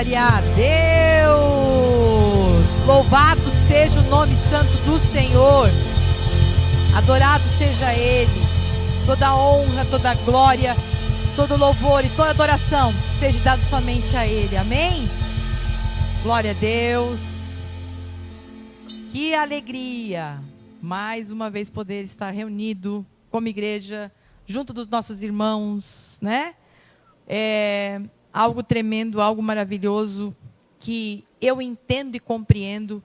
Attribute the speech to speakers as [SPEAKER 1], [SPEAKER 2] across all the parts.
[SPEAKER 1] Glória a Deus! Louvado seja o nome santo do Senhor. Adorado seja Ele. Toda honra, toda glória, todo louvor e toda adoração seja dado somente a Ele. Amém? Glória a Deus. Que alegria! Mais uma vez poder estar reunido como igreja, junto dos nossos irmãos, né? É algo tremendo, algo maravilhoso, que eu entendo e compreendo,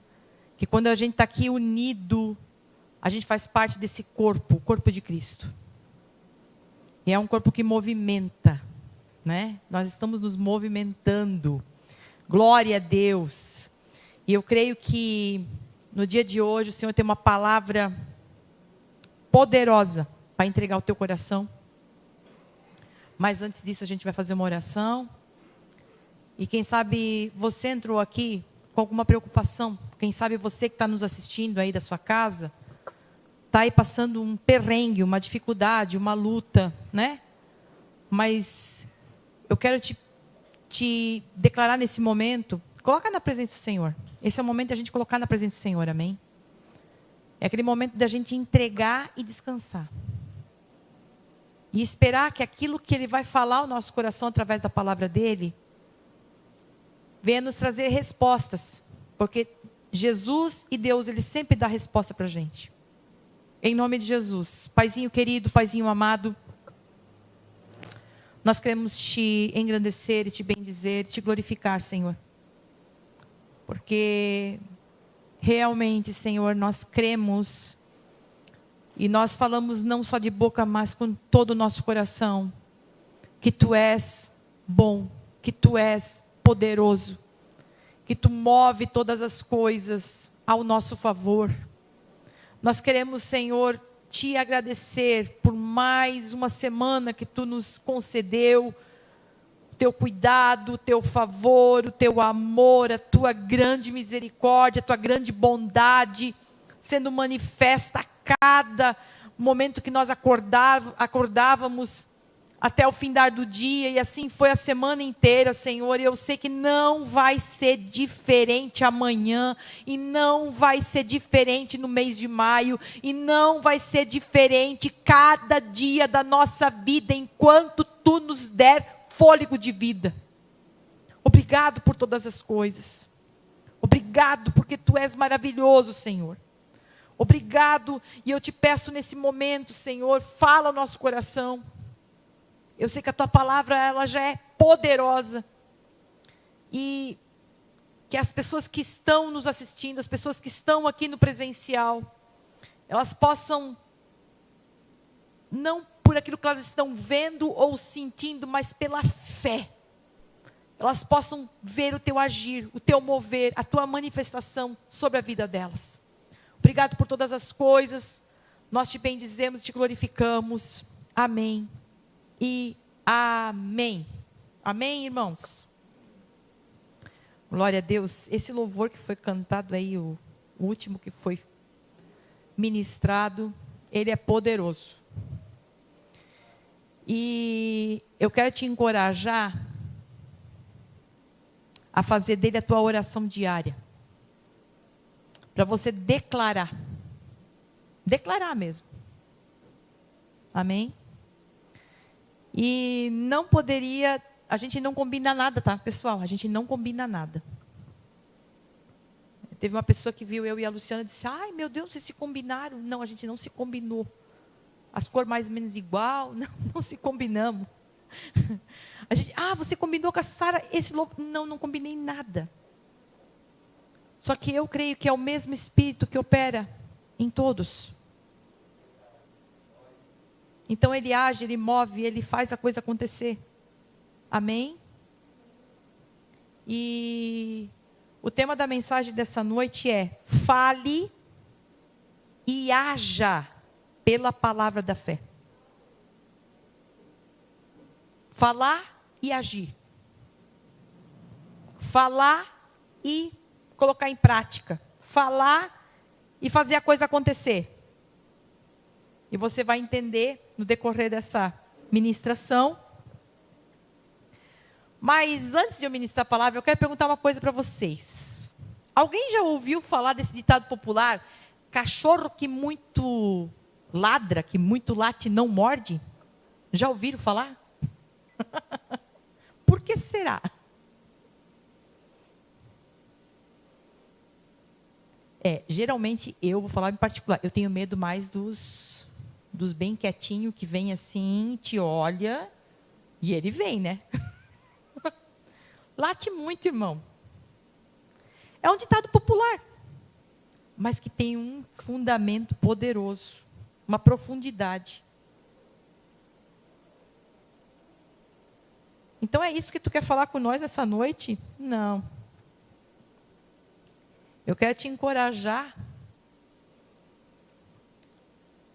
[SPEAKER 1] que quando a gente está aqui unido, a gente faz parte desse corpo, o corpo de Cristo. E é um corpo que movimenta, né? Nós estamos nos movimentando. Glória a Deus. E eu creio que no dia de hoje o Senhor tem uma palavra poderosa para entregar o teu coração. Mas antes disso a gente vai fazer uma oração. E quem sabe você entrou aqui com alguma preocupação. Quem sabe você que está nos assistindo aí da sua casa, está aí passando um perrengue, uma dificuldade, uma luta, né? Mas eu quero te declarar nesse momento, coloca na presença do Senhor. Esse é o momento da gente colocar na presença do Senhor, amém? É aquele momento da gente entregar e descansar. E esperar que aquilo que Ele vai falar ao nosso coração através da palavra dEle, venha nos trazer respostas. Porque Jesus e Deus, Ele sempre dá resposta para a gente. Em nome de Jesus. Paizinho querido, Paizinho amado, nós queremos Te engrandecer e Te bendizer, Te glorificar, Senhor. Porque realmente, Senhor, nós cremos e nós falamos não só de boca, mas com todo o nosso coração, que Tu és bom, que Tu és poderoso, que Tu move todas as coisas ao nosso favor. Nós queremos, Senhor, Te agradecer por mais uma semana que Tu nos concedeu, o Teu cuidado, o Teu favor, o Teu amor, a Tua grande misericórdia, a Tua grande bondade, sendo manifesta a cada momento que nós acordávamos até o findar do dia, e assim foi a semana inteira, Senhor. E eu sei que não vai ser diferente amanhã, e não vai ser diferente no mês de maio, e não vai ser diferente cada dia da nossa vida, enquanto Tu nos der fôlego de vida. Obrigado por todas as coisas. Obrigado porque Tu és maravilhoso, Senhor. Obrigado, e eu Te peço nesse momento, Senhor, fala ao nosso coração. Eu sei que a Tua palavra, ela já é poderosa. E que as pessoas que estão nos assistindo, as pessoas que estão aqui no presencial, elas possam, não por aquilo que elas estão vendo ou sentindo, mas pela fé, elas possam ver o Teu agir, o Teu mover, a Tua manifestação sobre a vida delas. Obrigado por todas as coisas. Nós Te bendizemos, Te glorificamos. Amém. E amém. Amém, irmãos? Glória a Deus. Esse louvor que foi cantado aí, o último que foi ministrado, ele é poderoso. E eu quero te encorajar a fazer dele a tua oração diária. Para você declarar. Declarar mesmo. Amém? E não poderia, a gente não combina nada, tá, pessoal? A gente não combina nada. Teve uma pessoa que viu eu e a Luciana e disse: ai, meu Deus, vocês se combinaram. Não, a gente não se combinou. As cores mais ou menos igual, não se combinamos. A gente, você combinou com a Sara esse louvor. Não combinei nada. Só que eu creio que é o mesmo Espírito que opera em todos. Então Ele age, Ele move, Ele faz a coisa acontecer. Amém? E o tema da mensagem dessa noite é: fale e haja pela palavra da fé. Falar e agir. Falar e colocar em prática. Falar e fazer a coisa acontecer. E você vai entender no decorrer dessa ministração Mas antes de eu ministrar a palavra, eu quero perguntar uma coisa para vocês. Alguém já ouviu falar desse ditado popular? Cachorro que muito ladra, que muito late, não morde? Já ouviram falar? Por que será? Geralmente, eu vou falar em particular, eu tenho medo mais dos bem quietinho, que vem assim, te olha, e ele vem, né? Late muito, irmão. É um ditado popular, mas que tem um fundamento poderoso, uma profundidade. Então é isso que tu quer falar com nós essa noite? Não. Eu quero te encorajar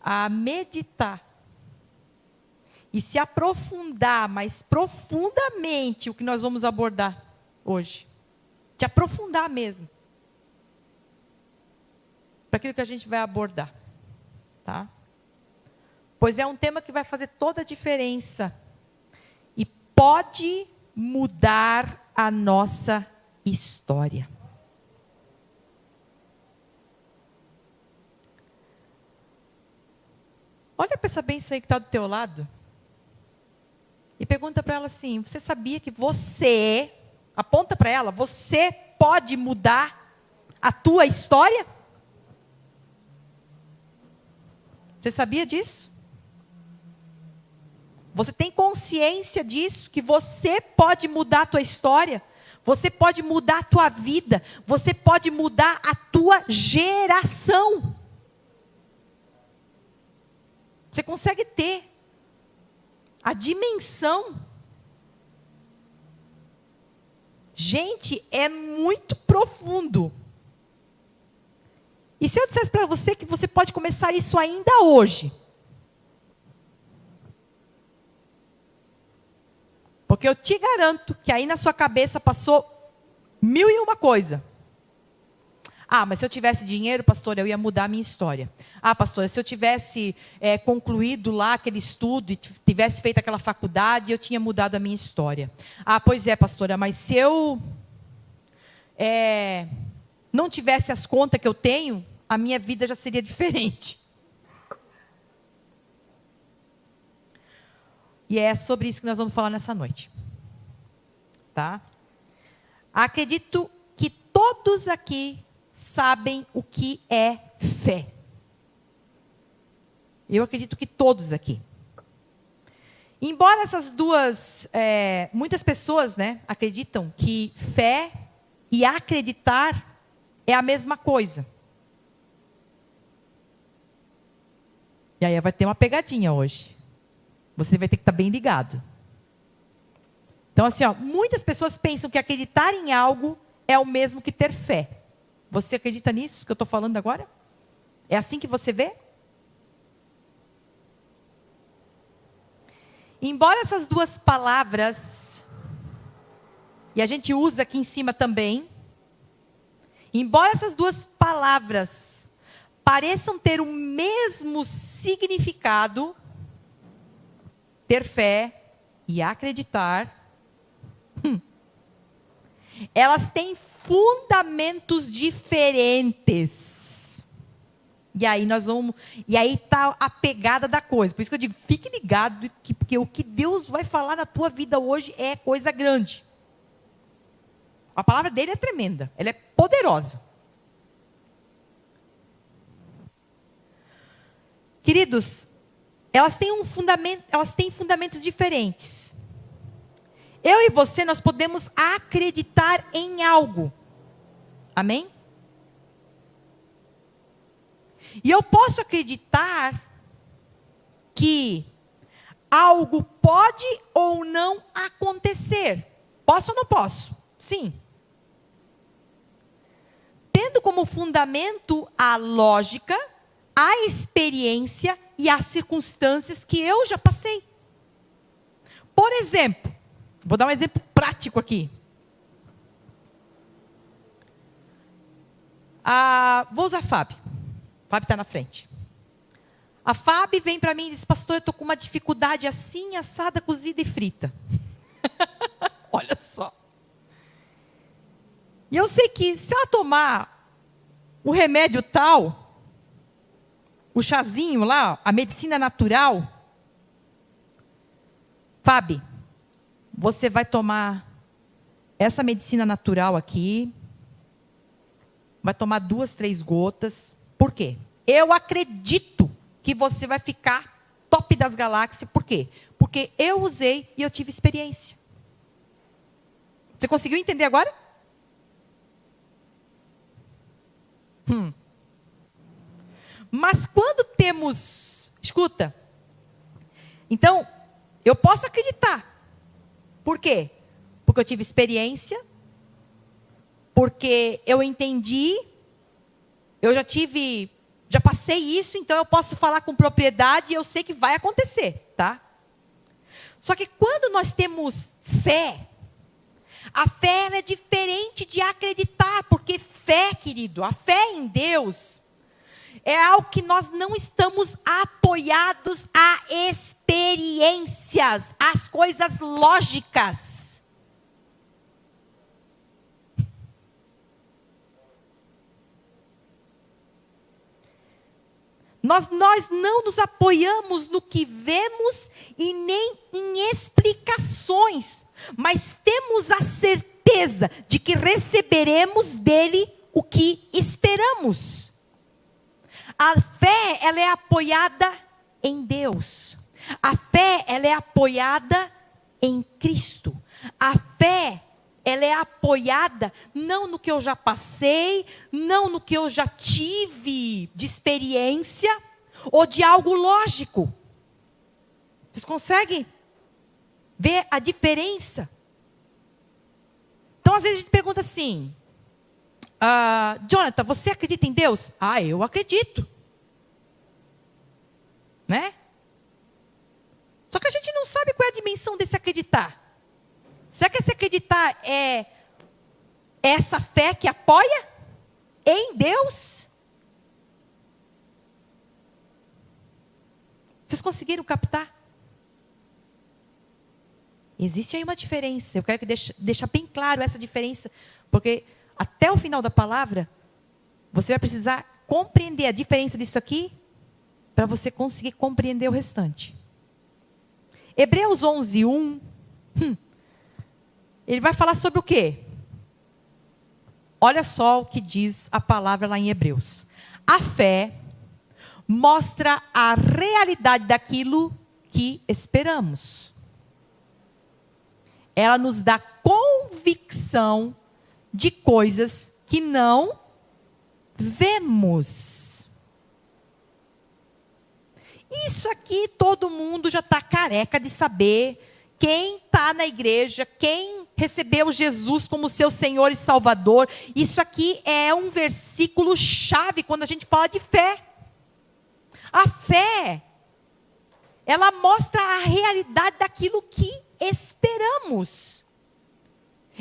[SPEAKER 1] a meditar e se aprofundar mais profundamente o que nós vamos abordar hoje. Te aprofundar mesmo. Para aquilo que a gente vai abordar. Tá? Pois é um tema que vai fazer toda a diferença. E pode mudar a nossa história. Olha para essa bênção aí que está do teu lado. E pergunta para ela assim, você sabia que você, aponta para ela, você pode mudar a tua história? Você sabia disso? Você tem consciência disso? Que você pode mudar a tua história? Você pode mudar a tua vida? Você pode mudar a tua geração? Você consegue ter a dimensão. Gente, é muito profundo. E se eu dissesse para você que você pode começar isso ainda hoje? Porque eu te garanto que aí na sua cabeça passou 1001 coisa. Ah, mas se eu tivesse dinheiro, pastor, eu ia mudar a minha história. Ah, pastor, se eu tivesse concluído lá aquele estudo e tivesse feito aquela faculdade, eu tinha mudado a minha história. Ah, pois é, pastora, mas se eu não tivesse as contas que eu tenho, a minha vida já seria diferente. E é sobre isso que nós vamos falar nessa noite. Tá? Acredito que todos aqui sabem o que é fé. Eu acredito que todos aqui. Embora essas duas, muitas pessoas, né, acreditam que fé e acreditar é a mesma coisa. E aí vai ter uma pegadinha hoje. Você vai ter que estar bem ligado. Então assim, muitas pessoas pensam que acreditar em algo é o mesmo que ter fé. Você acredita nisso que eu estou falando agora? É assim que você vê? Embora essas duas palavras, e a gente usa aqui em cima também, embora essas duas palavras pareçam ter o mesmo significado, ter fé e acreditar, elas têm fundamentos diferentes. E aí está a pegada da coisa. Por isso que eu digo, fique ligado, porque o que Deus vai falar na tua vida hoje é coisa grande. A palavra dele é tremenda, ela é poderosa. Queridos, elas têm fundamentos diferentes. Eu e você, nós podemos acreditar em algo. Amém? E eu posso acreditar que algo pode ou não acontecer. Posso ou não posso? Sim. Tendo como fundamento a lógica, a experiência e as circunstâncias que eu já passei. Por exemplo, vou dar um exemplo prático aqui. Vou usar a Fábio. Fábio está na frente. A Fábio vem para mim e diz, pastor, eu estou com uma dificuldade assim, assada, cozida e frita. Olha E eu sei que se ela tomar o remédio tal, o chazinho lá, a medicina natural, Fábio, você vai tomar essa medicina natural aqui, vai tomar 2, 3 gotas. Por quê? Eu acredito que você vai ficar top das galáxias. Por quê? Porque eu usei e eu tive experiência. Você conseguiu entender agora? Mas quando temos... Escuta. Então, eu posso acreditar. Por quê? Porque eu tive experiência. Porque eu entendi. Eu já passei isso, então eu posso falar com propriedade e eu sei que vai acontecer, tá? Só que quando nós temos fé, a fé é diferente de acreditar, porque fé, querido, a fé em Deus é algo que nós não estamos apoiados a experiências, às coisas lógicas. Nós não nos apoiamos no que vemos e nem em explicações, mas temos a certeza de que receberemos dele o que esperamos. A fé, ela é apoiada em Deus. A fé, ela é apoiada em Cristo. A fé, ela é apoiada não no que eu já passei, não no que eu já tive de experiência ou de algo lógico. Vocês conseguem ver a diferença? Então, às vezes a gente pergunta assim, Jonathan, você acredita em Deus? Eu acredito. Né? Só que a gente não sabe qual é a dimensão desse acreditar. Será que esse acreditar é essa fé que apoia em Deus? Vocês conseguiram captar? Existe aí uma diferença. Eu quero que deixar bem claro essa diferença, porque até o final da palavra, você vai precisar compreender a diferença disso aqui, para você conseguir compreender o restante. Hebreus 11:1. Ele vai falar sobre o quê? Olha só o que diz a palavra lá em Hebreus. A fé mostra a realidade daquilo que esperamos. Ela nos dá convicção de coisas que não vemos. Isso aqui todo mundo já está careca de saber. Quem está na igreja, quem recebeu Jesus como seu Senhor e Salvador, isso aqui é um versículo chave quando a gente fala de fé. A fé, ela mostra a realidade daquilo que esperamos.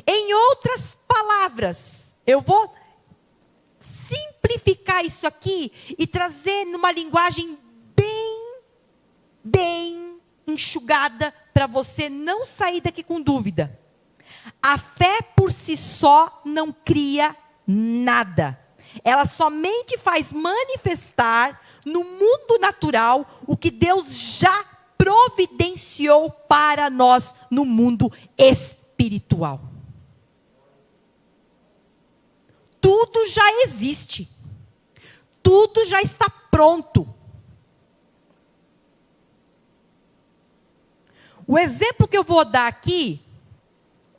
[SPEAKER 1] Em outras palavras, eu vou simplificar isso aqui e trazer numa linguagem bem enxugada, para você não sair daqui com dúvida. A fé por si só não cria nada. Ela somente faz manifestar no mundo natural o que Deus já providenciou para nós no mundo espiritual. Tudo já existe. Tudo já está pronto. O exemplo que eu vou dar aqui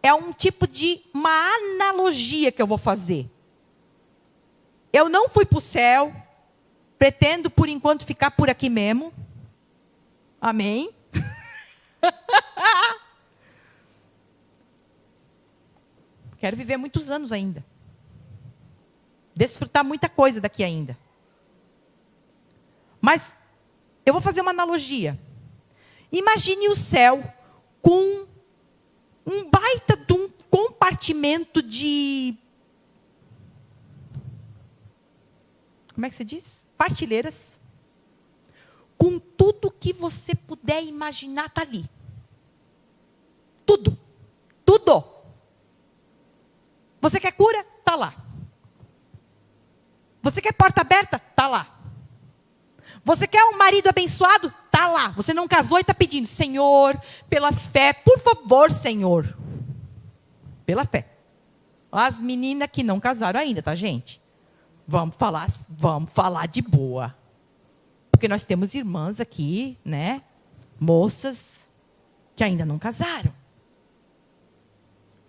[SPEAKER 1] é um tipo de uma analogia que eu vou fazer. Eu não fui para o céu, pretendo por enquanto ficar por aqui mesmo. Amém? Quero viver muitos anos ainda. Desfrutar muita coisa daqui ainda. Mas eu vou fazer uma analogia. Imagine o céu com um baita de um compartimento de... Como é que se diz? Partilheiras. Com tudo que você puder imaginar está ali. Tudo. Tudo. Você quer cura? Está aberta? Está lá. Você quer um marido abençoado? Está lá. Você não casou e está pedindo, Senhor, pela fé, por favor, Senhor. Pela fé. As meninas que não casaram ainda, tá, gente? Vamos falar de boa. Porque nós temos irmãs aqui, né? Moças que ainda não casaram.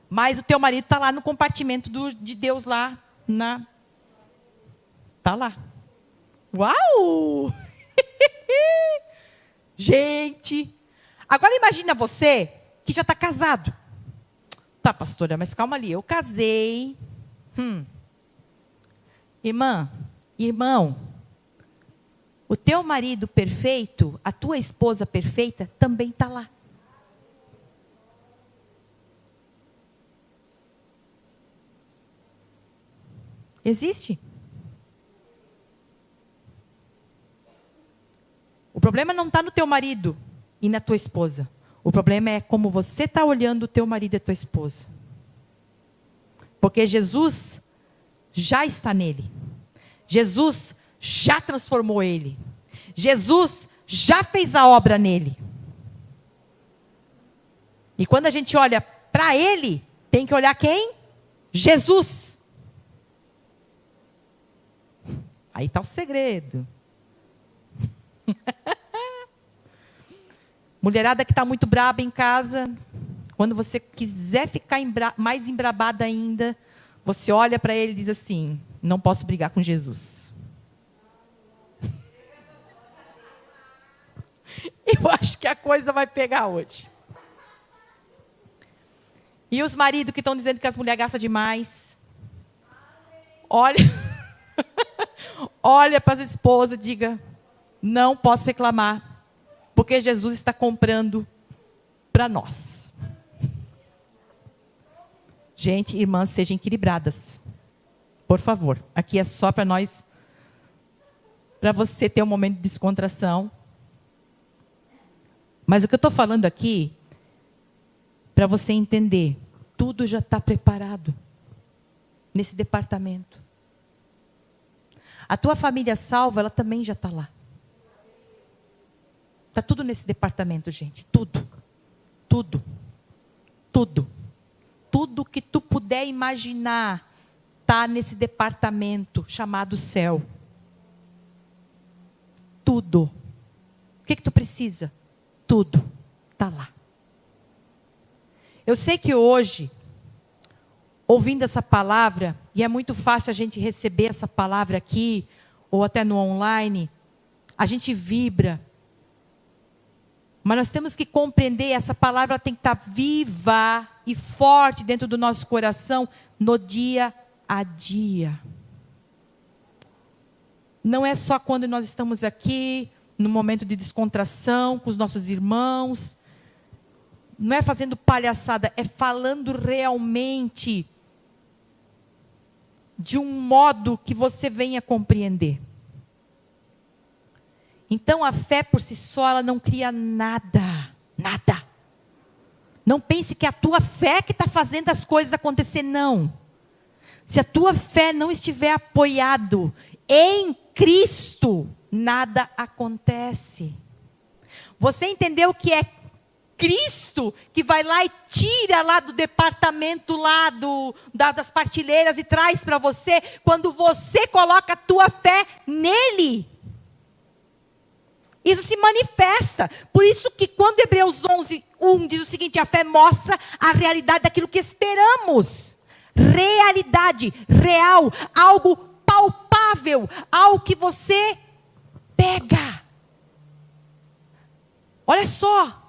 [SPEAKER 1] Mas o teu marido está lá no compartimento de Deus lá. Está lá. Uau! Gente! Agora imagina você que já está casado. Tá, pastora, mas calma ali. Eu casei. Irmão, o teu marido perfeito, a tua esposa perfeita, também está lá. Existe. O problema não está no teu marido e na tua esposa. O problema é como você está olhando o teu marido e a tua esposa. Porque Jesus já está nele. Jesus já transformou ele. Jesus já fez a obra nele. E quando a gente olha para ele, tem que olhar quem? Jesus. Aí está o segredo. Mulherada que está muito braba em casa, quando você quiser ficar mais embrabada ainda, você olha para ele e diz assim, não posso brigar com Jesus. Eu acho que a coisa vai pegar hoje. E os maridos que estão dizendo que as mulheres gastam demais, olha para as esposas e diga, não posso reclamar. Porque Jesus está comprando para nós. Gente, irmãs, sejam equilibradas. Por favor. Aqui é só para nós, para você ter um momento de descontração. Mas o que eu estou falando aqui, para você entender, tudo já está preparado nesse departamento. A tua família salva, ela também já está lá. Está tudo nesse departamento, gente. Tudo. Tudo. Tudo. Tudo que tu puder imaginar está nesse departamento chamado céu. Tudo. O que tu precisa? Tudo. Está lá. Eu sei que hoje, ouvindo essa palavra, e é muito fácil a gente receber essa palavra aqui, ou até no online, a gente vibra. Mas nós temos que compreender, essa palavra tem que estar viva e forte dentro do nosso coração no dia a dia. Não é só quando nós estamos aqui, no momento de descontração, com os nossos irmãos. Não é fazendo palhaçada, é falando realmente de um modo que você venha compreender. Então a fé por si só, ela não cria nada. Nada. Não pense que é a tua fé que está fazendo as coisas acontecer, não. Se a tua fé não estiver apoiado em Cristo, nada acontece. Você entendeu que é Cristo que vai lá e tira lá do departamento lá das partilheiras e traz para você, quando você coloca a tua fé nele. Isso se manifesta. Por isso que quando Hebreus 11:1 diz o seguinte, a fé mostra a realidade daquilo que esperamos. Realidade, real, algo palpável, algo que você pega. Olha só.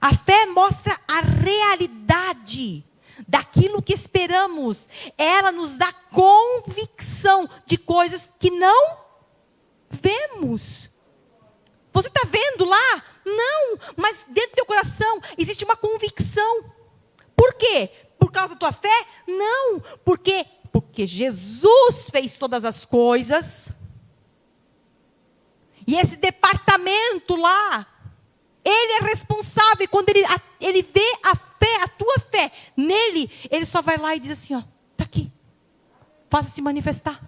[SPEAKER 1] A fé mostra a realidade daquilo que esperamos. Ela nos dá convicção de coisas que não vemos. Você está vendo lá? Não, mas dentro do teu coração existe uma convicção. Por quê? Por causa da tua fé? Não, porque Jesus fez todas as coisas. E esse departamento lá, ele é responsável. Quando ele vê a fé, a tua fé nele, ele só vai lá e diz assim, ó, está aqui, faça se manifestar.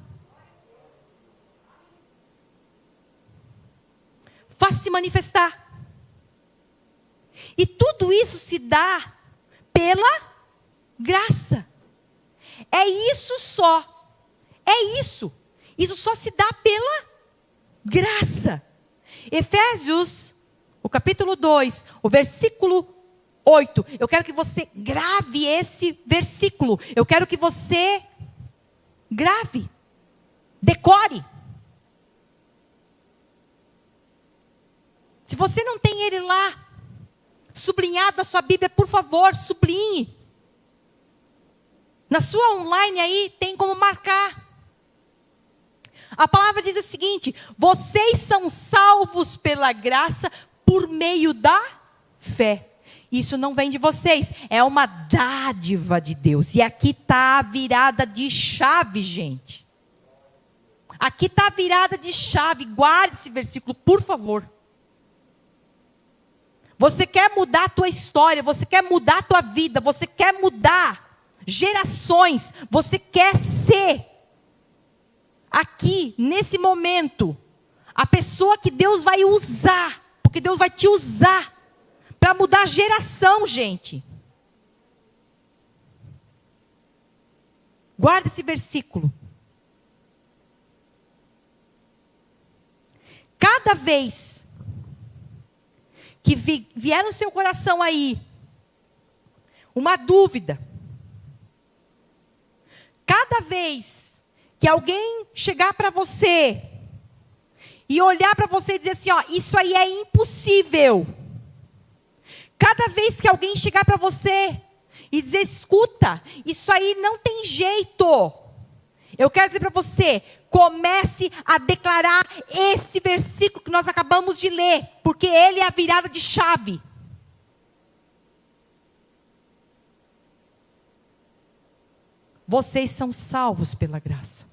[SPEAKER 1] vai se manifestar. E tudo isso se dá pela graça. É isso só. É isso. Isso só se dá pela graça. Efésios, o capítulo 2, o versículo 8. Eu quero que você grave esse versículo. Eu quero que você grave. Decore. Se você não tem ele lá, sublinhado na sua Bíblia, por favor, sublinhe. Na sua online aí, tem como marcar. A palavra diz o seguinte: vocês são salvos pela graça por meio da fé. Isso não vem de vocês, é uma dádiva de Deus. E aqui está a virada de chave, gente. Aqui está a virada de chave. Guarde esse versículo, por favor. Você quer mudar a tua história, você quer mudar a tua vida, você quer mudar gerações, você quer ser, aqui, nesse momento, a pessoa que Deus vai usar, porque Deus vai te usar, para mudar a geração, gente. Guarda esse versículo. Cada vez que vier no seu coração aí uma dúvida, cada vez que alguém chegar para você e olhar para você e dizer assim, ó, isso aí é impossível. Cada vez que alguém chegar para você e dizer, escuta, isso aí não tem jeito. Eu quero dizer para você, comece a declarar esse versículo que nós acabamos de ler, porque ele é a virada de chave. Vocês são salvos pela graça.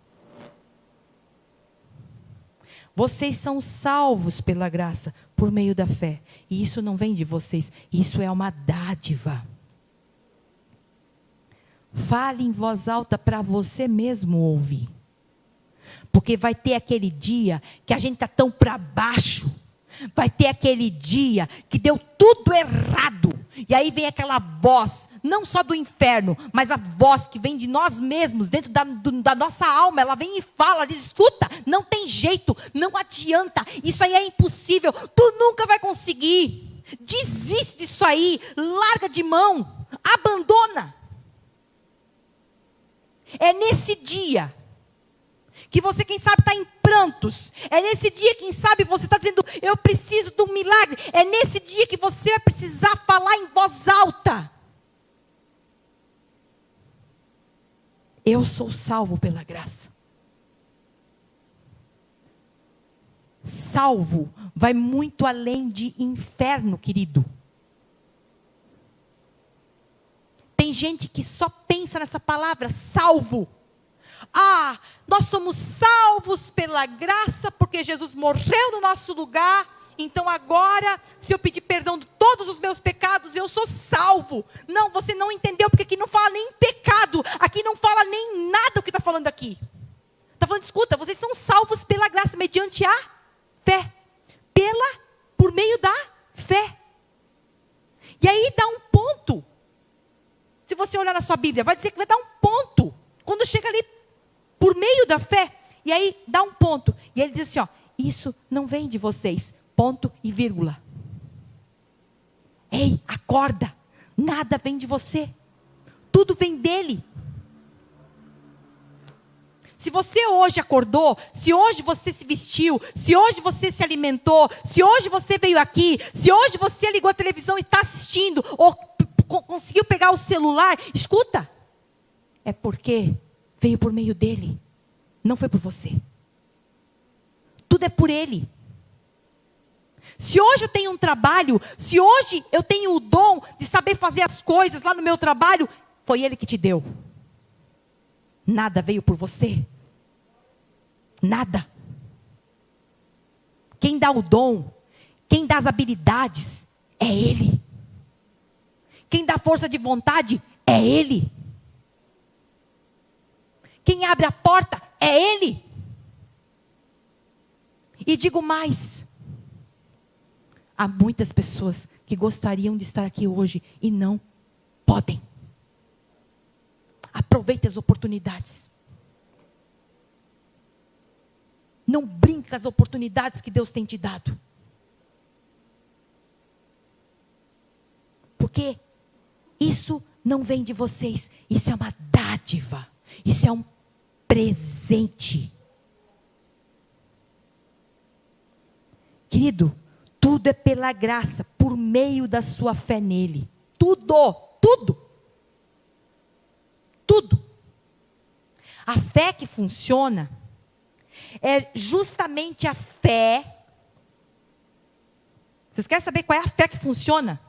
[SPEAKER 1] Vocês são salvos pela graça por meio da fé. E isso não vem de vocês, isso é uma dádiva. Fale em voz alta para você mesmo ouvir. Porque vai ter aquele dia que a gente está tão para baixo. Vai ter aquele dia que deu tudo errado. E aí vem aquela voz, não só do inferno, mas a voz que vem de nós mesmos, dentro da nossa alma. Ela vem e fala, diz, escuta, não tem jeito, não adianta, isso aí é impossível, tu nunca vai conseguir. Desiste disso aí, larga de mão, abandona. É nesse dia que você, quem sabe, está em prantos. É nesse dia, quem sabe, você está dizendo, eu preciso de um milagre. É nesse dia que você vai precisar falar em voz alta. Eu sou salvo pela graça. Salvo vai muito além de inferno, querido. Tem gente que só pensa nessa palavra, salvo. Ah, nós somos salvos pela graça, porque Jesus morreu no nosso lugar. Então agora, se eu pedir perdão de todos os meus pecados, eu sou salvo. Não, você não entendeu, porque aqui não fala nem pecado. Aqui não fala nem nada o que está falando aqui. Está falando, escuta, vocês são salvos pela graça, mediante a fé. Por meio da fé. E aí dá um ponto. Se você olhar na sua Bíblia, vai dizer que vai dar um ponto. Quando chega ali, por meio da fé, e aí dá um ponto. E ele diz assim, ó, isso não vem de vocês, ponto e vírgula. Ei, acorda, nada vem de você, tudo vem dele. Se você hoje acordou, se hoje você se vestiu, se hoje você se alimentou, se hoje você veio aqui, se hoje você ligou a televisão e está assistindo, ou conseguiu pegar o celular, escuta, é porque veio por meio dele, não foi por você. Tudo é por ele. Se hoje eu tenho um trabalho, se hoje eu tenho o dom de saber fazer as coisas lá no meu trabalho, foi ele que te deu. Nada veio por você. Nada. Quem dá o dom, quem dá as habilidades, é ele. Quem dá força de vontade, é ele. Quem abre a porta, é ele. E digo mais, há muitas pessoas que gostariam de estar aqui hoje e não podem. Aproveite as oportunidades. Não brinca as oportunidades que Deus tem te dado. Porque isso não vem de vocês. Isso é uma dádiva. Isso é um presente. Querido, tudo é pela graça, por meio da sua fé nele. Tudo, tudo. Tudo. A fé que funciona é justamente a fé. Vocês querem saber qual é a fé que funciona?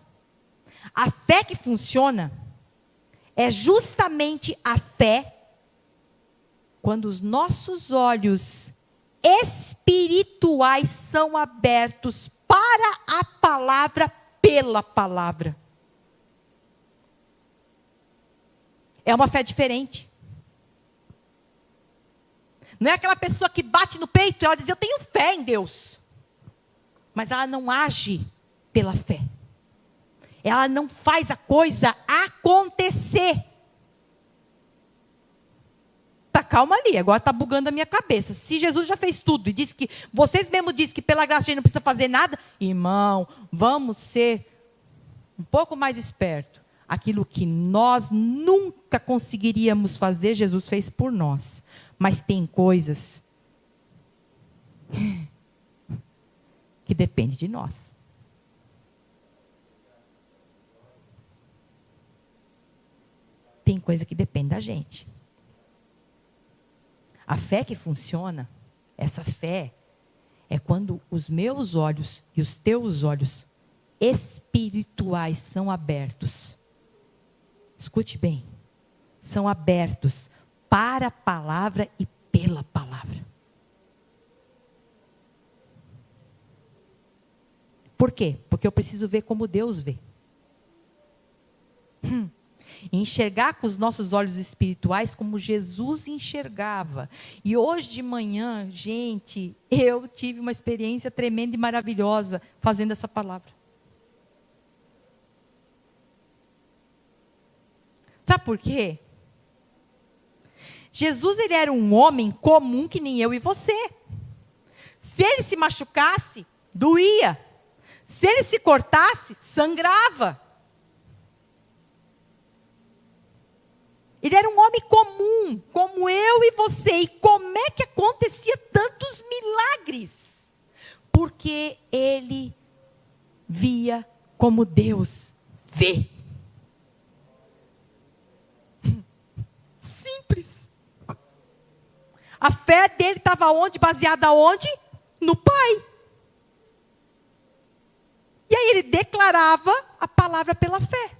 [SPEAKER 1] A fé que funciona é justamente a fé quando os nossos olhos espirituais são abertos para a palavra, pela palavra. É uma fé diferente. Não é aquela pessoa que bate no peito e ela diz, eu tenho fé em Deus. Mas ela não age pela fé. Ela não faz a coisa acontecer. Tá, calma ali, agora está bugando a minha cabeça. Se Jesus já fez tudo e disse que, vocês mesmos dizem que pela graça a gente não precisa fazer nada, irmão, vamos ser um pouco mais espertos. Aquilo que nós nunca conseguiríamos fazer, Jesus fez por nós. Mas tem coisas que dependem de nós. Tem coisa que depende da gente. A fé que funciona, essa fé, é quando os meus olhos e os teus olhos espirituais são abertos. Escute bem, são abertos para a palavra e pela palavra. Por quê? Porque eu preciso ver como Deus vê. Enxergar com os nossos olhos espirituais como Jesus enxergava. E hoje de manhã, gente, eu tive uma experiência tremenda e maravilhosa fazendo essa palavra. Sabe por quê? Jesus, ele era um homem comum que nem eu e você. Se ele se machucasse, doía. Se ele se cortasse, sangrava. Ele era um homem comum, como eu e você. E como é que acontecia tantos milagres? Porque ele via como Deus vê. Simples. A fé dele estava onde? Baseada onde? No Pai. E aí ele declarava a palavra pela fé.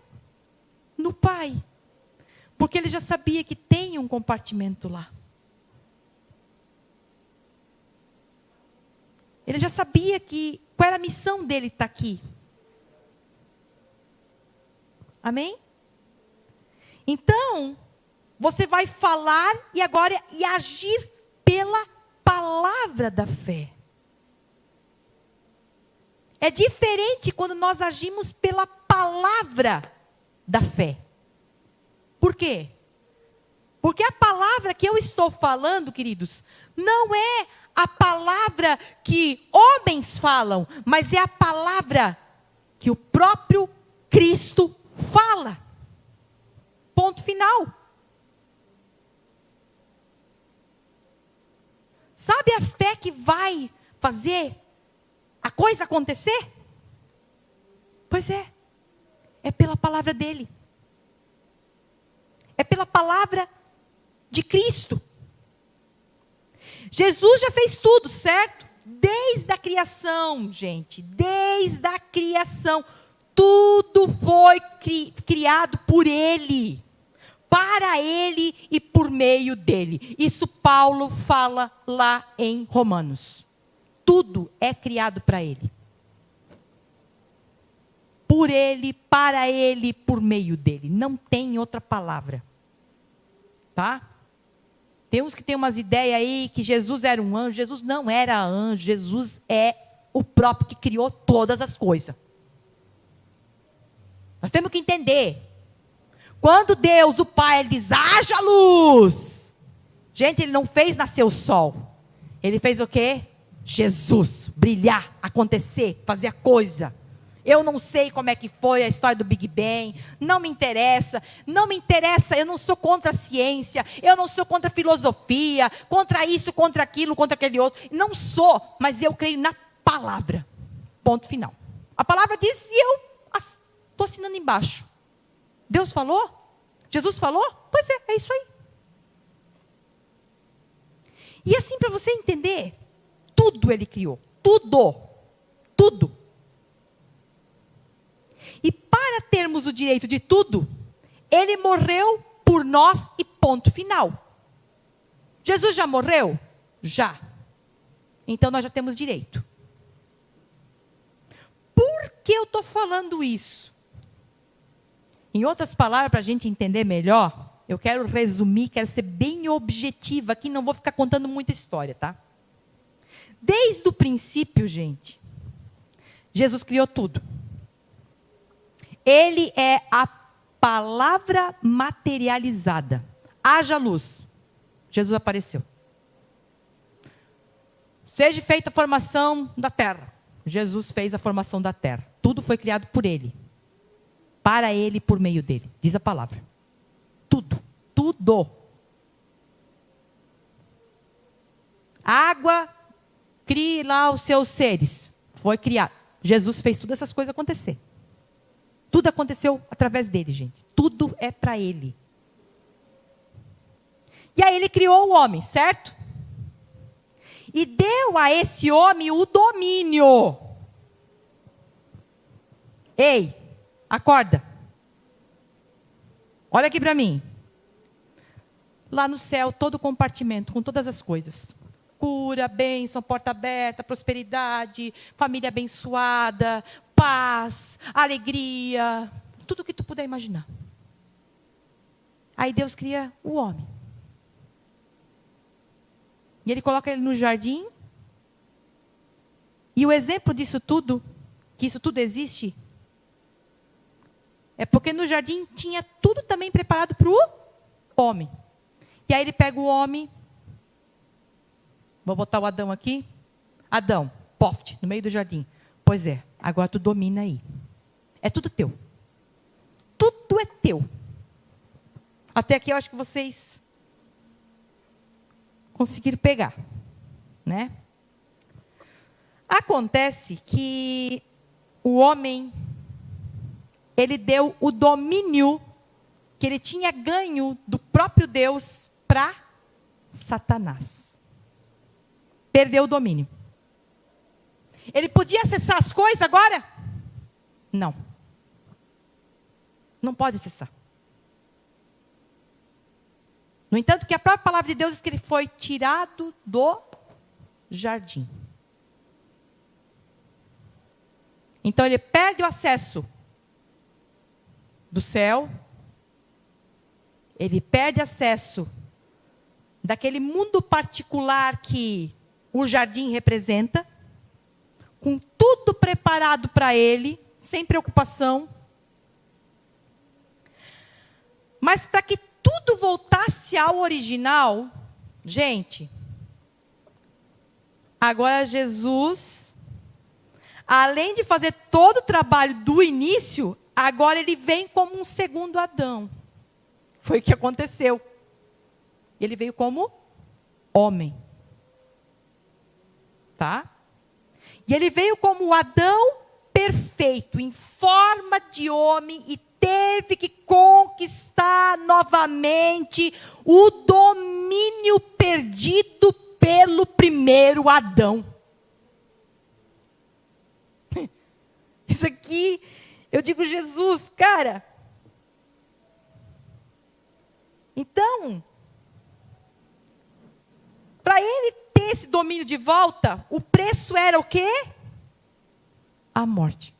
[SPEAKER 1] No Pai. Porque ele já sabia que tem um compartimento lá. Ele já sabia qual era a missão dele estar aqui. Amém? Então, você vai falar e agir pela palavra da fé. É diferente quando nós agimos pela palavra da fé. Por quê? Porque a palavra que eu estou falando, queridos, não é a palavra que homens falam, mas é a palavra que o próprio Cristo fala. Ponto final. Sabe a fé que vai fazer a coisa acontecer? Pois é. É pela palavra dele. É pela palavra de Cristo. Jesus já fez tudo, certo? Desde a criação, gente. Desde a criação. Tudo foi criado por Ele. Para Ele e por meio dEle. Isso Paulo fala lá em Romanos. Tudo é criado para Ele. Por Ele, para Ele, por meio dEle. Não tem outra palavra. Tá? Tem uns que tem umas ideias aí que Jesus era um anjo. Jesus não era anjo. Jesus é o próprio que criou todas as coisas. Nós temos que entender. Quando Deus, o Pai, Ele diz, haja luz. Gente, Ele não fez nascer o sol. Ele fez o quê? Jesus, brilhar, acontecer, fazer a coisa. Eu não sei como é que foi a história do Big Bang, não me interessa, eu não sou contra a ciência, eu não sou contra a filosofia, contra isso, contra aquilo, contra aquele outro, não sou, mas eu creio na palavra, ponto final. A palavra diz e eu estou assinando embaixo. Deus falou? Jesus falou? Pois é isso aí. E assim, para você entender, tudo Ele criou, tudo. E para termos o direito de tudo, Ele morreu por nós e ponto final. Jesus já morreu? Já. Então nós já temos direito. Por que eu estou falando isso? Em outras palavras, para a gente entender melhor, eu quero resumir, quero ser bem objetiva aqui, não vou ficar contando muita história, tá? Desde o princípio, gente, Jesus criou tudo. Ele é a palavra materializada. Haja luz. Jesus apareceu. Seja feita a formação da terra. Jesus fez a formação da terra. Tudo foi criado por Ele. Para Ele e por meio dEle. Diz a palavra. Tudo. Água, crie lá os seus seres. Foi criado. Jesus fez todas essas coisas acontecer. Tudo aconteceu através dele, gente. Tudo é para Ele. E aí Ele criou o homem, certo? E deu a esse homem o domínio. Ei, acorda. Olha aqui para mim. Lá no céu, todo compartimento, com todas as coisas. Cura, bênção, porta aberta, prosperidade, família abençoada, paz, alegria, tudo que tu puder imaginar. Aí Deus cria o homem. E Ele coloca ele no jardim. E o exemplo disso tudo, que isso tudo existe, é porque no jardim tinha tudo também preparado para o homem. E aí Ele pega o homem. Vou botar o Adão aqui. Adão, poft, no meio do jardim. Pois é, agora tu domina aí. É tudo teu. Tudo é teu. Até aqui eu acho que vocês conseguiram pegar, né? Acontece que o homem, ele deu o domínio que ele tinha ganho do próprio Deus para Satanás. Perdeu o domínio. Ele podia acessar as coisas agora? Não. Não pode acessar. No entanto, que a própria palavra de Deus diz que ele foi tirado do jardim. Então ele perde o acesso do céu. Ele perde acesso daquele mundo particular que o jardim representa, com tudo preparado para ele, sem preocupação. Mas para que tudo voltasse ao original, gente, agora Jesus, além de fazer todo o trabalho do início, agora ele vem como um segundo Adão. Foi o que aconteceu. Ele veio como homem. Tá? E ele veio como o Adão perfeito, em forma de homem, e teve que conquistar novamente o domínio perdido pelo primeiro Adão. Isso aqui, eu digo, Jesus, cara. Então, para ele ter esse domínio de volta, o preço era o quê? A morte.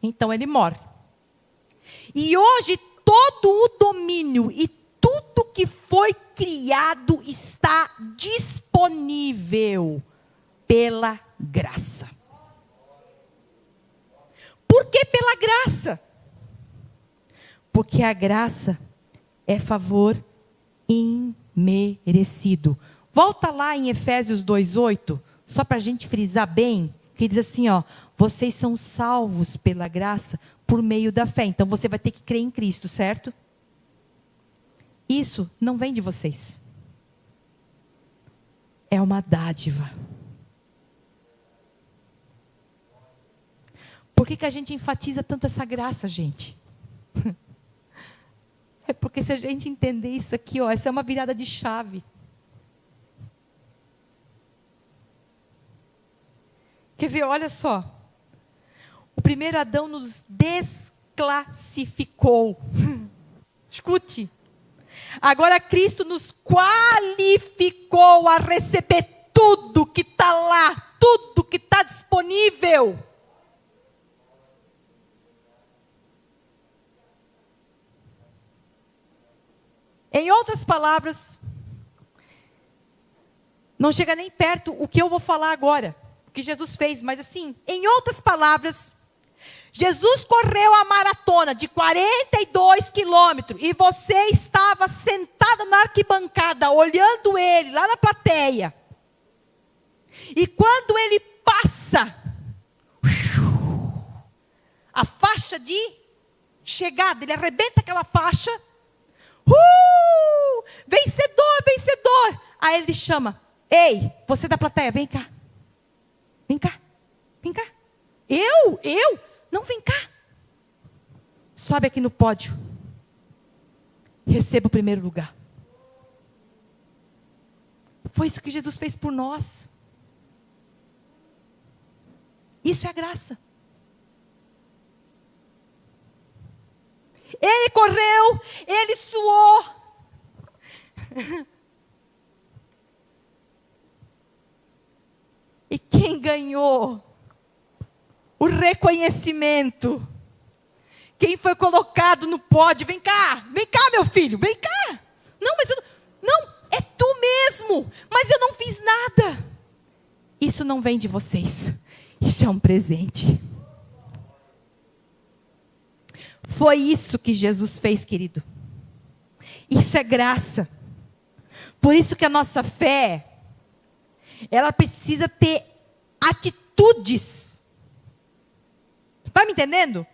[SPEAKER 1] Então ele morre. E hoje todo o domínio e tudo que foi criado está disponível. pela graça. Por que pela graça? Porque a graça é favor imerecido. Volta lá em Efésios 2:8, só para a gente frisar bem, que diz assim, ó, vocês são salvos pela graça por meio da fé. Então você vai ter que crer em Cristo, certo? Isso não vem de vocês. É uma dádiva. Por que a gente enfatiza tanto essa graça, gente? É porque se a gente entender isso aqui, ó, essa é uma virada de chave. Quer ver? Olha só. O primeiro Adão nos desclassificou. Escute. Agora Cristo nos qualificou a receber tudo que está lá, tudo que está disponível. Em outras palavras, não chega nem perto o que eu vou falar agora, o que Jesus fez, mas assim, em outras palavras, Jesus correu a maratona de 42 quilômetros e você estava sentado na arquibancada, olhando ele lá na plateia. E quando ele passa a faixa de chegada, ele arrebenta aquela faixa, vencedor, vencedor. Aí ele chama, ei, você da plateia, vem cá. Vem cá, vem cá. Eu? Não, vem cá. Sobe aqui no pódio. Receba o primeiro lugar. Foi isso que Jesus fez por nós. Isso é a graça. Ele correu, ele suou. E quem ganhou o reconhecimento? Quem foi colocado no pódio? Vem cá, meu filho, vem cá. Não, mas não, é tu mesmo. Mas eu não fiz nada. Isso não vem de vocês. Isso é um presente. Foi isso que Jesus fez, querido. Isso é graça. Por isso que a nossa fé, ela precisa ter atitudes. Está me entendendo?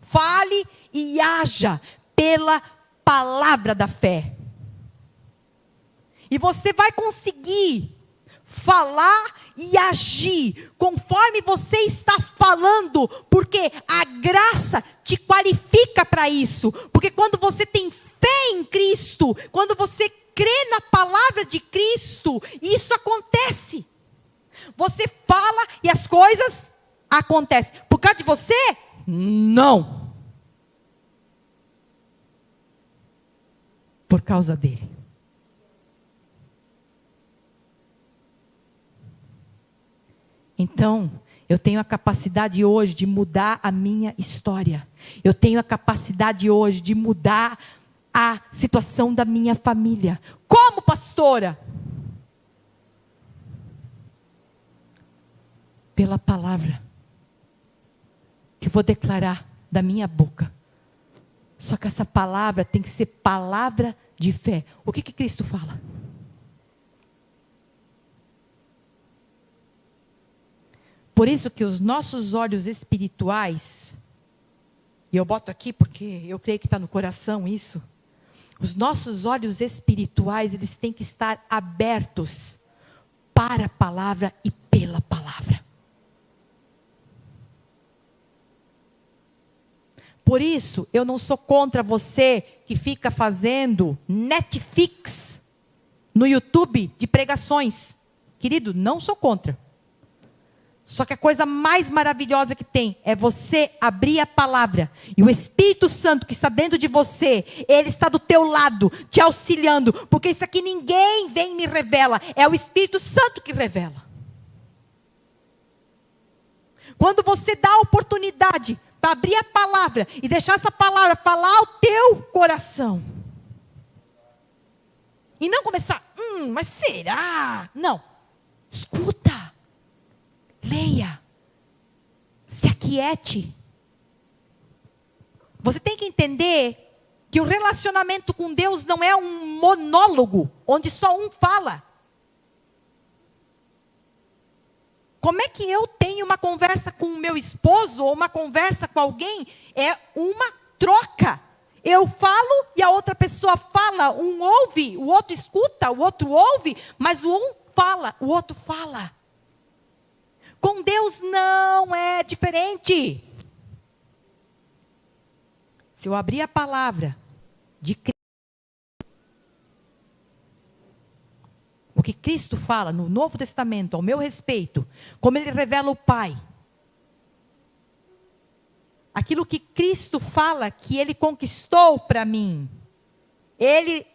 [SPEAKER 1] Fale e haja pela palavra da fé. E você vai conseguir falar e agir conforme você está falando, porque a graça te qualifica para isso. Porque quando você tem fé em Cristo, quando você crê na palavra de Cristo, isso acontece. Você fala e as coisas acontecem. Por causa de você? Não. Por causa dele. Então, eu tenho a capacidade hoje de mudar a minha história. Eu tenho a capacidade hoje de mudar a situação da minha família. Como pastora? Pela palavra que eu vou declarar da minha boca. Só que essa palavra tem que ser palavra de fé. O que Cristo fala? Por isso que os nossos olhos espirituais, e eu boto aqui porque eu creio que está no coração isso, os nossos olhos espirituais, eles têm que estar abertos para a palavra e pela palavra. Por isso, eu não sou contra você que fica fazendo Netflix no YouTube de pregações. Querido, não sou contra. Só que a coisa mais maravilhosa que tem é você abrir a palavra. E o Espírito Santo que está dentro de você, ele está do teu lado, te auxiliando. Porque isso aqui ninguém vem e me revela. É o Espírito Santo que revela. Quando você dá a oportunidade para abrir a palavra e deixar essa palavra falar ao teu coração. E não começar, mas será? Não. Escuta. Leia. Se aquiete. Você tem que entender que o relacionamento com Deus não é um monólogo, onde só um fala. Como é que eu tenho uma conversa com o meu esposo, ou uma conversa com alguém? É uma troca. Eu falo e a outra pessoa fala. Um ouve, o outro escuta, o outro ouve, mas um fala, o outro fala. Com Deus não é diferente. Se eu abrir a palavra de Cristo, o que Cristo fala no Novo Testamento ao meu respeito, como Ele revela o Pai, aquilo que Cristo fala que Ele conquistou para mim, Ele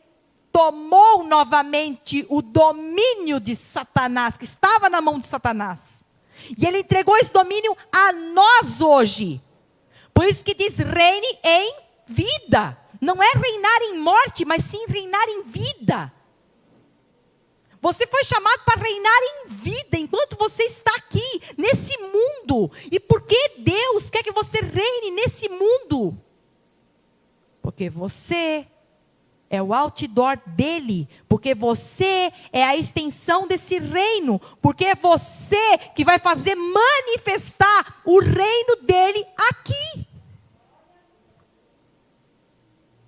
[SPEAKER 1] tomou novamente o domínio de Satanás, que estava na mão de Satanás, e Ele entregou esse domínio a nós hoje. Por isso que diz: reine em vida. Não é reinar em morte, mas sim reinar em vida. Você foi chamado para reinar em vida, enquanto você está aqui, nesse mundo. E por que Deus quer que você reine nesse mundo? Porque você é o outdoor dele. Porque você é a extensão desse reino. Porque é você que vai fazer manifestar o reino dele aqui.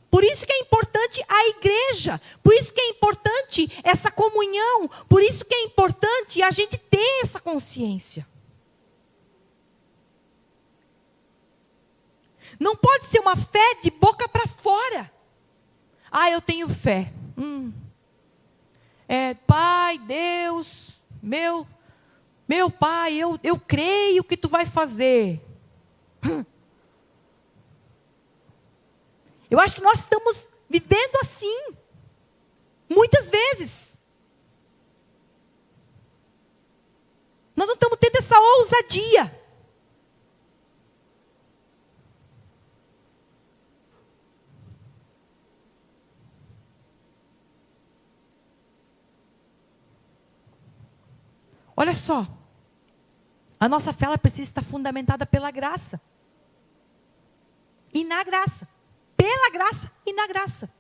[SPEAKER 1] Por isso que é importante a igreja, por isso que é importante essa comunhão, por isso que é importante a gente ter essa consciência. Não pode ser uma fé de boca para fora. Ah, eu tenho fé. Pai, Deus, meu Pai, eu creio que tu vai fazer. Eu acho que nós estamos vivendo assim, muitas vezes. Nós não estamos tendo essa ousadia. Olha só, a nossa fé ela precisa estar fundamentada pela graça. E na graça. Pela graça e na graça.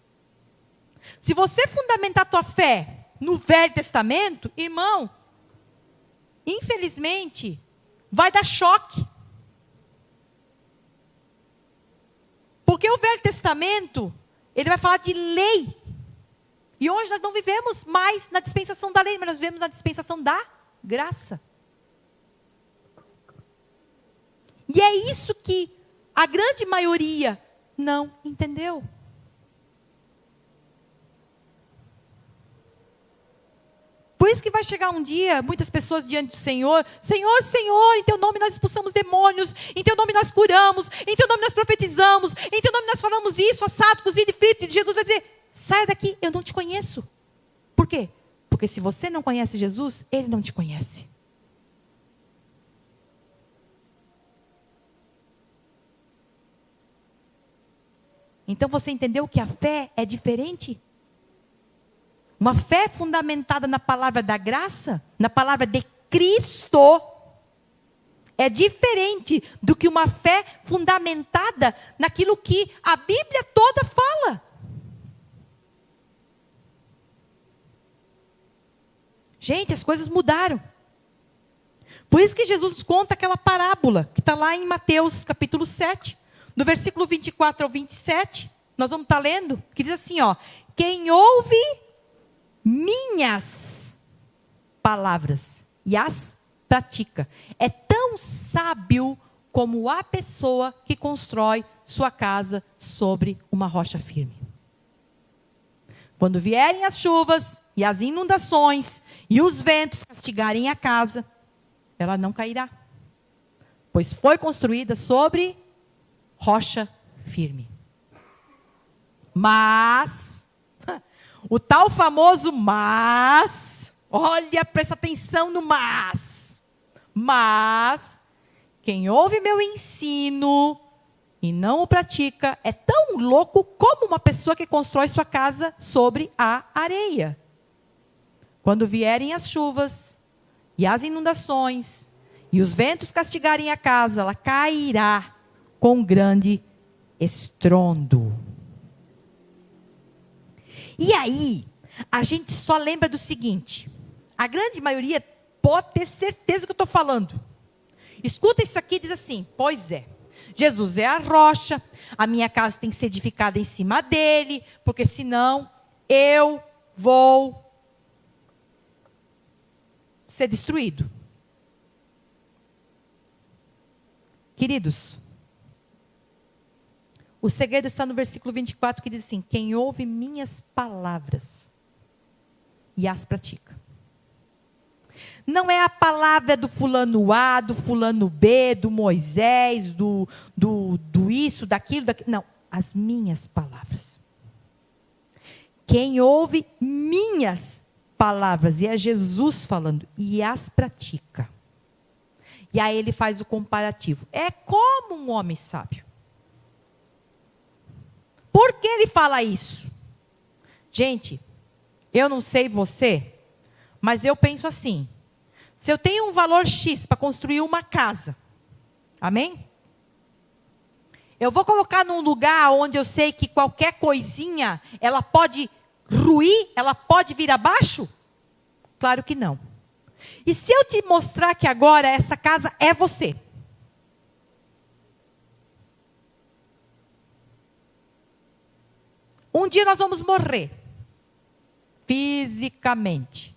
[SPEAKER 1] Se você fundamentar a tua fé no Velho Testamento, irmão, infelizmente, vai dar choque. Porque o Velho Testamento, ele vai falar de lei. E hoje nós não vivemos mais na dispensação da lei, mas nós vivemos na dispensação da graça. E é isso que a grande maioria não entendeu. Por isso que vai chegar um dia, muitas pessoas diante do Senhor: Senhor, Senhor, em teu nome nós expulsamos demônios, em teu nome nós curamos, em teu nome nós profetizamos, em teu nome nós falamos isso, assado, cozido e frito. E Jesus vai dizer: saia daqui, eu não te conheço. Por quê? Porque se você não conhece Jesus, Ele não te conhece. Então você entendeu que a fé é diferente? Uma fé fundamentada na palavra da graça, na palavra de Cristo, é diferente do que uma fé fundamentada naquilo que a Bíblia toda fala. Gente, as coisas mudaram. Por isso que Jesus conta aquela parábola, que está lá em Mateus capítulo 7, no versículo 24 ao 27, nós vamos estar lendo, que diz assim, ó: quem ouve minhas palavras e as pratica, é tão sábio como a pessoa que constrói sua casa sobre uma rocha firme. Quando vierem as chuvas e as inundações e os ventos castigarem a casa, ela não cairá, pois foi construída sobre rocha firme. Mas, o tal famoso mas, olha, presta atenção no mas, quem ouve meu ensino e não o pratica é tão louco como uma pessoa que constrói sua casa sobre a areia. Quando vierem as chuvas e as inundações e os ventos castigarem a casa, ela cairá com grande estrondo. E aí, a gente só lembra do seguinte, a grande maioria pode ter certeza que eu estou falando. Escuta isso aqui e diz assim, pois é, Jesus é a rocha, a minha casa tem que ser edificada em cima dele, porque senão eu vou ser destruído. Queridos, o segredo está no versículo 24 que diz assim, quem ouve minhas palavras e as pratica. Não é a palavra do fulano A, do fulano B, do Moisés, do isso, daquilo. Não, as minhas palavras. Quem ouve minhas palavras, e é Jesus falando, e as pratica. E aí ele faz o comparativo. É como um homem sábio. Por que ele fala isso? Gente, eu não sei você, mas eu penso assim. Se eu tenho um valor X para construir uma casa, amém? Eu vou colocar num lugar onde eu sei que qualquer coisinha, ela pode ruir, ela pode vir abaixo? Claro que não. E se eu te mostrar que agora essa casa é você? Um dia nós vamos morrer. Fisicamente.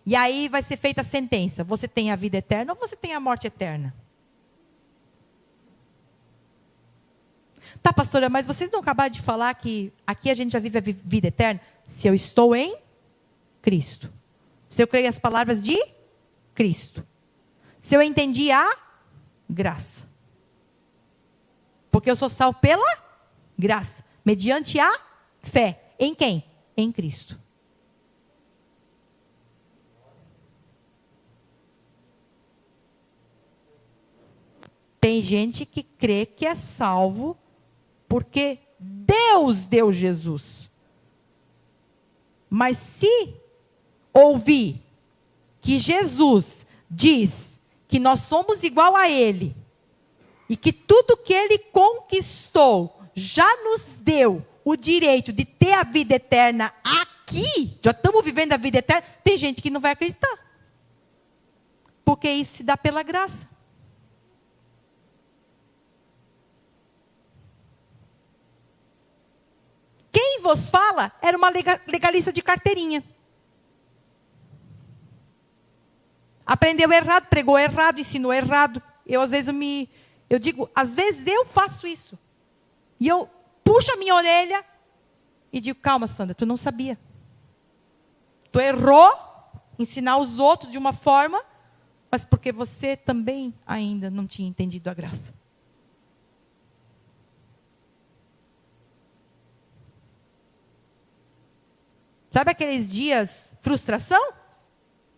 [SPEAKER 1] E aí vai ser feita a sentença. Você tem a vida eterna ou você tem a morte eterna? Tá, pastora, mas vocês não acabaram de falar que aqui a gente já vive a vida eterna? Se eu estou em Cristo. Se eu creio as palavras de Cristo. Se eu entendi a graça. Porque eu sou salvo pela graça. Mediante a fé. Em quem? Em Cristo. Tem gente que crê que é salvo porque Deus deu Jesus. Mas se ouvir que Jesus diz que nós somos igual a Ele, e que tudo que Ele conquistou já nos deu o direito de ter a vida eterna aqui, já estamos vivendo a vida eterna, tem gente que não vai acreditar. Porque isso se dá pela graça. Quem vos fala era uma legalista de carteirinha. Aprendeu errado, pregou errado, ensinou errado. Eu digo, às vezes eu faço isso. E eu puxo a minha orelha e digo, calma, Sandra, tu não sabia. Tu errou, ensinar os outros de uma forma, mas porque você também ainda não tinha entendido a graça. Sabe aqueles dias, frustração?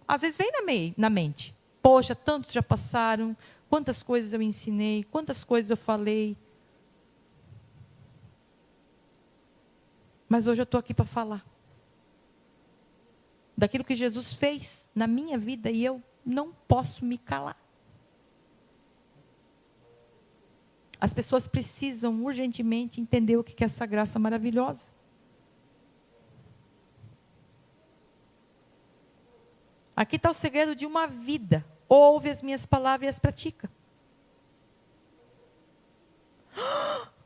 [SPEAKER 1] Às vezes vem na mente. Poxa, tantos já passaram, quantas coisas eu ensinei, quantas coisas eu falei. Mas hoje eu estou aqui para falar. Daquilo que Jesus fez na minha vida e eu não posso me calar. As pessoas precisam urgentemente entender o que é essa graça maravilhosa. Aqui está o segredo de uma vida. Ouve as minhas palavras e as pratica.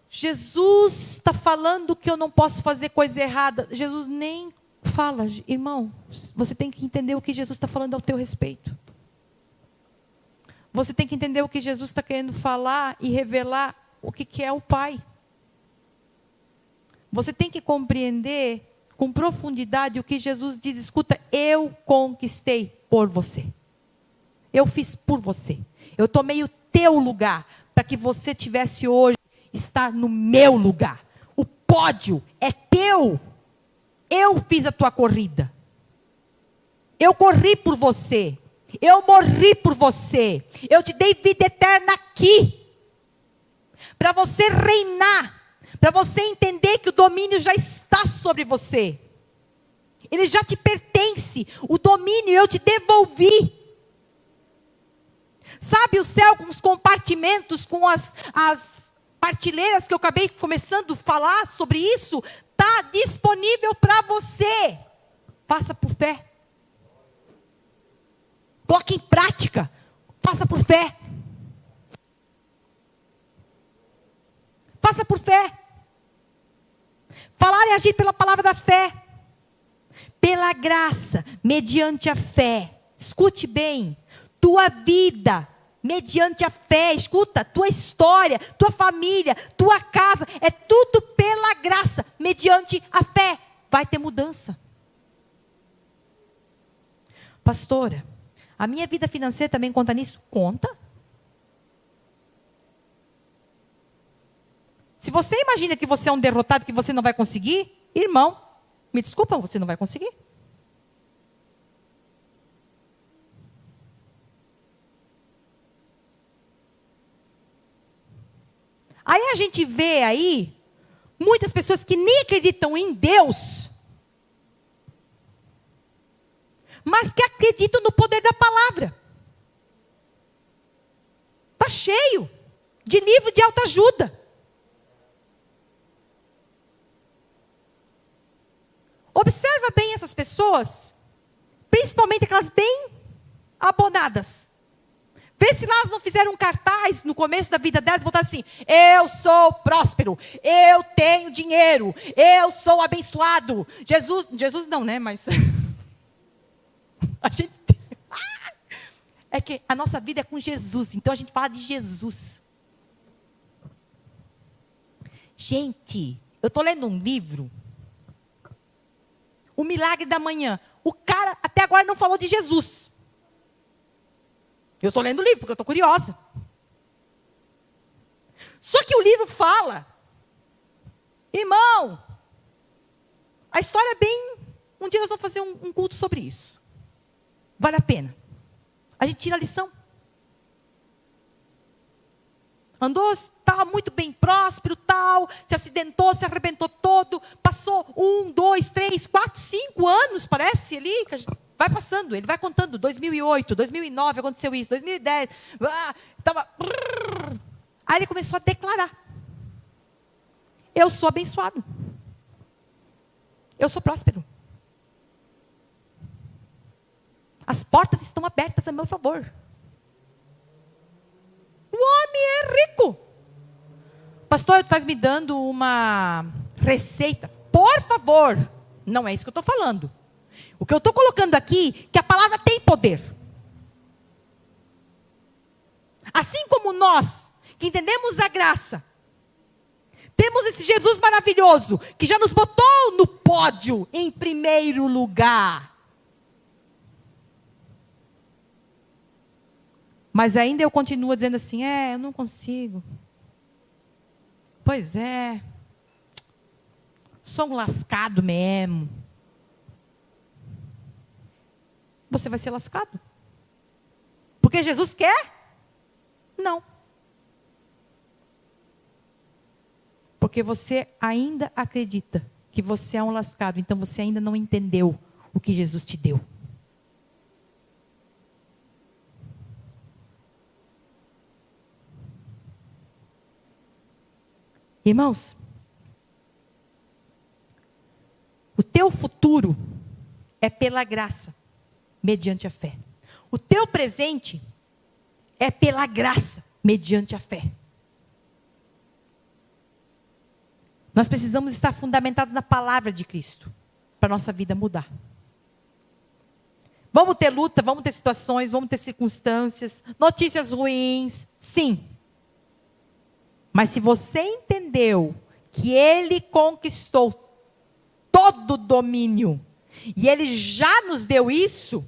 [SPEAKER 1] Jesus está falando que eu não posso fazer coisa errada. Jesus nem fala. Irmão, você tem que entender o que Jesus está falando ao teu respeito. Você tem que entender o que Jesus está querendo falar e revelar o que é o Pai. Você tem que compreender com profundidade o que Jesus diz. Escuta, eu conquistei por você. Eu fiz por você. Eu tomei o teu lugar para que você tivesse hoje, estar no meu lugar. O pódio é teu. Eu fiz a tua corrida. Eu corri por você. Eu morri por você. Eu te dei vida eterna aqui. Para você reinar. Para você entender que o domínio já está sobre você. Ele já te pertence. O domínio eu te devolvi. Sabe o céu com os compartimentos, com as partilheiras que eu acabei começando a falar sobre isso? Está disponível para você. Faça por fé. Coloque em prática. Faça por fé. Faça por fé. Falar e agir pela palavra da fé. Pela graça, mediante a fé. Escute bem. Tua vida, mediante a fé. Escuta, tua história, tua família, tua casa. É tudo pela graça, mediante a fé. Vai ter mudança. Pastora, a minha vida financeira também conta nisso? Conta. Se você imagina que você é um derrotado, que você não vai conseguir, irmão, me desculpa, você não vai conseguir. Aí a gente vê aí, muitas pessoas que nem acreditam em Deus, mas que acreditam no poder da palavra. Está cheio de livro de autoajuda. Observa bem essas pessoas, principalmente aquelas bem abonadas. Vê se lá elas não fizeram um cartaz no começo da vida delas, botaram assim: eu sou próspero, eu tenho dinheiro, eu sou abençoado. Jesus não, né? Mas a gente é que a nossa vida é com Jesus, então a gente fala de Jesus. Gente, eu estou lendo um livro, O Milagre da Manhã. O cara até agora não falou de Jesus. Eu estou lendo o livro porque eu estou curiosa. Só que o livro fala, irmão, a história é bem... Um dia nós vamos fazer um culto sobre isso. Vale a pena. A gente tira a lição. Andou, estava muito bem próspero, tal, se acidentou, se arrebentou todo, passou 1, 2, 3, 4, 5 anos, parece ali, que a gente vai passando, ele vai contando, 2008, 2009 aconteceu isso, 2010, estava... Aí ele começou a declarar: eu sou abençoado, eu sou próspero, as portas estão abertas a meu favor. O homem é rico. Pastor, tu estás me dando uma receita? Por favor, não é isso que eu estou falando. O que eu estou colocando aqui, que a palavra tem poder. Assim como nós, que entendemos a graça, temos esse Jesus maravilhoso, que já nos botou no pódio em primeiro lugar. Mas ainda eu continuo dizendo assim: eu não consigo. Pois é. Sou um lascado mesmo. Você vai ser lascado? Porque Jesus quer? Não. Porque você ainda acredita que você é um lascado. Então você ainda não entendeu o que Jesus te deu. Irmãos, o teu futuro é pela graça, mediante a fé. O teu presente é pela graça, mediante a fé. Nós precisamos estar fundamentados na palavra de Cristo, para a nossa vida mudar. Vamos ter luta, vamos ter situações, vamos ter circunstâncias, notícias ruins, sim. Mas se você entendeu que Ele conquistou todo o domínio, e Ele já nos deu isso,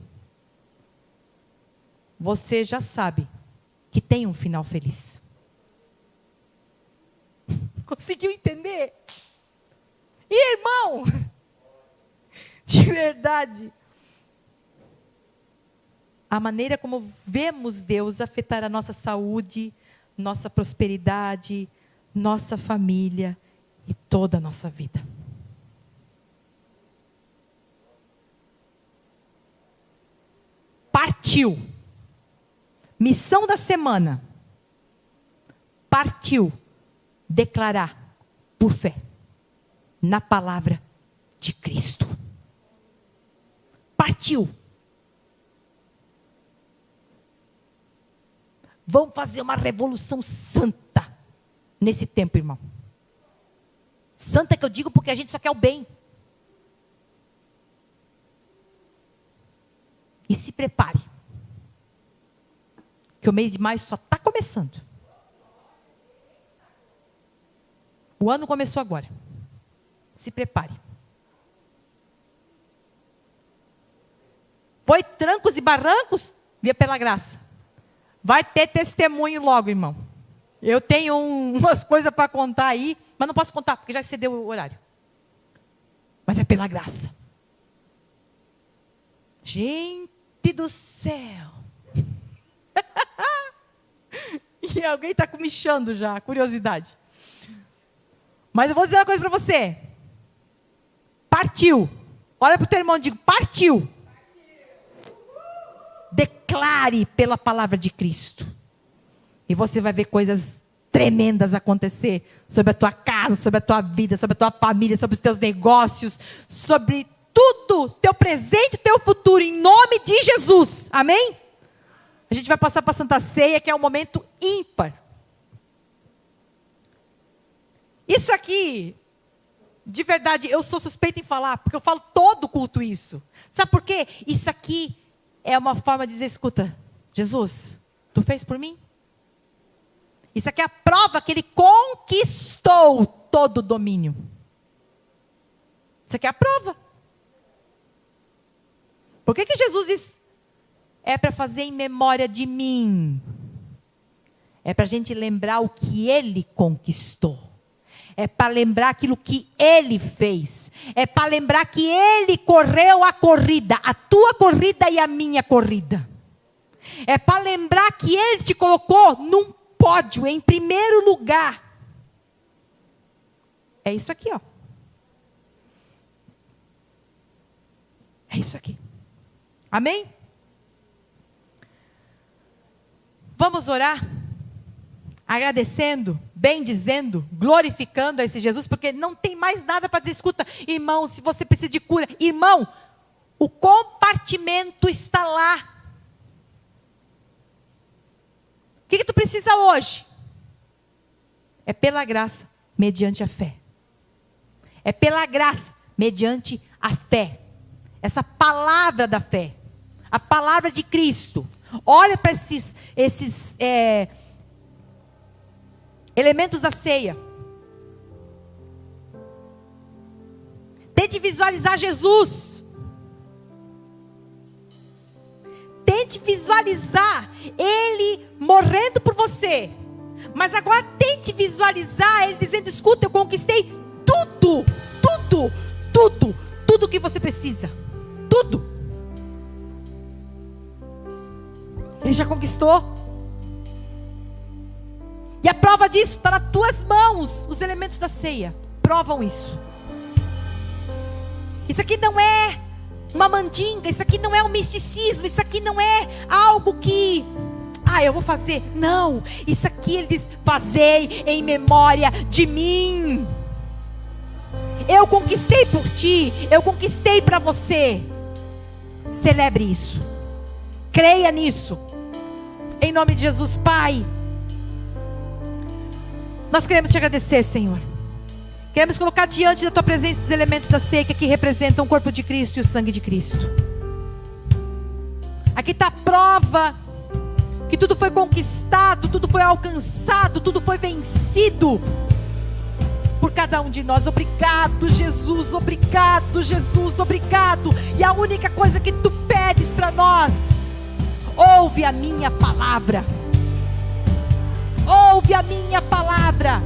[SPEAKER 1] você já sabe que tem um final feliz. Conseguiu entender? E, irmão, de verdade, a maneira como vemos Deus afetar a nossa saúde, nossa prosperidade, nossa família e toda a nossa vida. Partiu. Missão da semana. Partiu declarar por fé na palavra de Cristo. Partiu. Vamos fazer uma revolução santa nesse tempo, irmão. Santa que eu digo porque a gente só quer o bem. E se prepare. Que o mês de maio só está começando. O ano começou agora. Se prepare. Foi trancos e barrancos? Via pela graça. Vai ter testemunho logo, irmão. Eu tenho umas coisas para contar aí, mas não posso contar, porque já excedeu o horário. Mas é pela graça. Gente do céu. E alguém está comichando já, curiosidade. Mas eu vou dizer uma coisa para você. Partiu. Olha para o teu irmão e diga, partiu. Declare pela palavra de Cristo. E você vai ver coisas tremendas acontecer sobre a tua casa, sobre a tua vida, sobre a tua família, sobre os teus negócios, sobre tudo, teu presente, teu futuro, em nome de Jesus. Amém? A gente vai passar para a Santa Ceia, que é um momento ímpar. Isso aqui, de verdade, eu sou suspeita em falar, porque eu falo todo culto isso. Sabe por quê? Isso aqui é uma forma de dizer, escuta, Jesus, tu fez por mim? Isso aqui é a prova que ele conquistou todo o domínio. Isso aqui é a prova. Por que Jesus diz? É para fazer em memória de mim. É para a gente lembrar o que ele conquistou. É para lembrar aquilo que ele fez. É para lembrar que ele correu a corrida. A tua corrida e a minha corrida. É para lembrar que ele te colocou num pódio, em primeiro lugar. É isso aqui, ó. É isso aqui. Amém? Vamos orar? Agradecendo, bendizendo, glorificando a esse Jesus, porque não tem mais nada para dizer. Escuta, irmão, se você precisa de cura, irmão, o compartimento está lá. O que tu precisa hoje? É pela graça, mediante a fé. É pela graça, mediante a fé. Essa palavra da fé. A palavra de Cristo. Olha para esses elementos da ceia. Tente visualizar Jesus. Tente visualizar Ele morrendo por você. Mas agora tente visualizar Ele dizendo, escuta, eu conquistei tudo, tudo, tudo, tudo que você precisa. Tudo. Ele já conquistou. E a prova disso está nas tuas mãos. Os elementos da ceia provam isso. Isso aqui não é uma mandinga. Isso aqui não é um misticismo. Isso aqui não é algo que eu vou fazer. Não, isso aqui ele diz, fazei em memória de mim. Eu conquistei por ti. Eu conquistei para você. Celebre isso. Creia nisso. Em nome de Jesus, Pai. Nós queremos te agradecer, Senhor. Queremos colocar diante da tua presença os elementos da ceia que aqui representam o corpo de Cristo e o sangue de Cristo. Aqui está a prova que tudo foi conquistado, tudo foi alcançado, tudo foi vencido por cada um de nós. Obrigado, Jesus, obrigado, Jesus, obrigado. E a única coisa que tu pedes para nós: ouve a minha palavra. Ouve a minha palavra.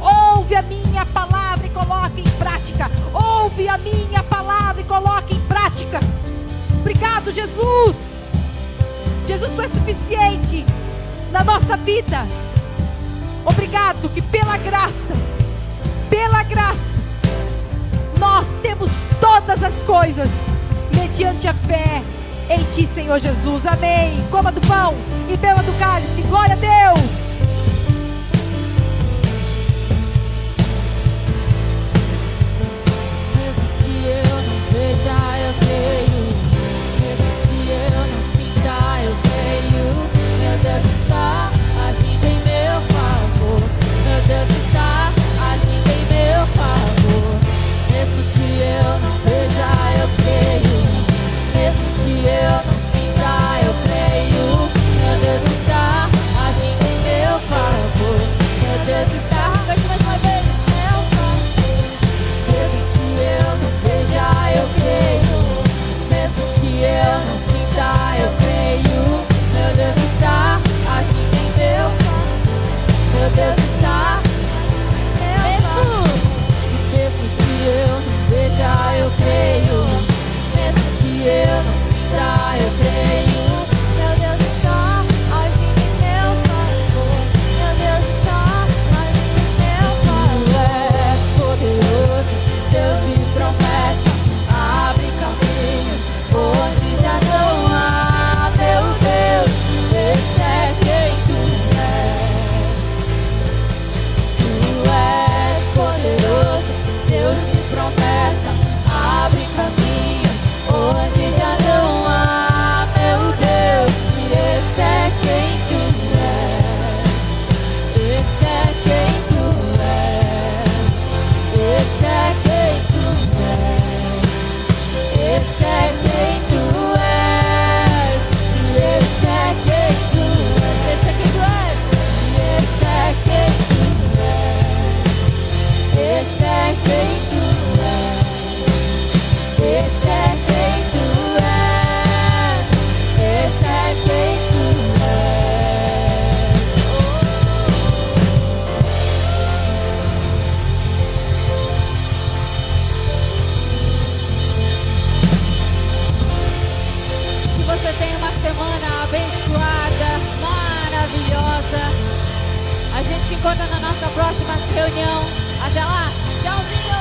[SPEAKER 1] Ouve a minha palavra e coloque em prática. Ouve a minha palavra e coloque em prática. Obrigado, Jesus. Jesus, tu é suficiente na nossa vida. Obrigado que pela graça, nós temos todas as coisas mediante a fé em Ti, Senhor Jesus. Amém. Coma do pão e beba do cálice. Glória a Deus.
[SPEAKER 2] Eu creio, mesmo que eu não sinta, eu creio. Meu Deus está agindo em meu favor. Meu Deus está agindo em meu favor. Mesmo que eu não veja, eu creio. Mesmo que eu não sinta, eu creio. Meu Deus está agindo em meu favor. Meu Deus está, cante mais uma vez, meu favor. Mesmo que eu não veja, eu creio. Mesmo que eu não sinta, eu creio. Meu Deus está agindo em meu favor. Meu Deus está mesmo que eu não veja, eu creio. Mesmo que eu não sinta, eu creio. Meu Deus está agindo em meu favor. Meu Deus está agindo em meu favor. Tu és poderoso, Deus de promessa. Abre caminhos onde já não há. Meu Deus, esse é quem Tu és. Tu és poderoso, Deus de promessa. Abre caminhos onde já não há. Meu Deus, esse é quem Tu és. Esse é quem Tu és. Esse é quem Tu és. Esse é quem Tu és. Esse é quem Tu és. Esse é quem Tu és. Esse é quem Tu és. Esse é quem Tu és. Esse é quem Tu és. Que você tenha uma semana abençoada, maravilhosa. A gente se encontra na nossa próxima reunião. Até lá, tchauzinho!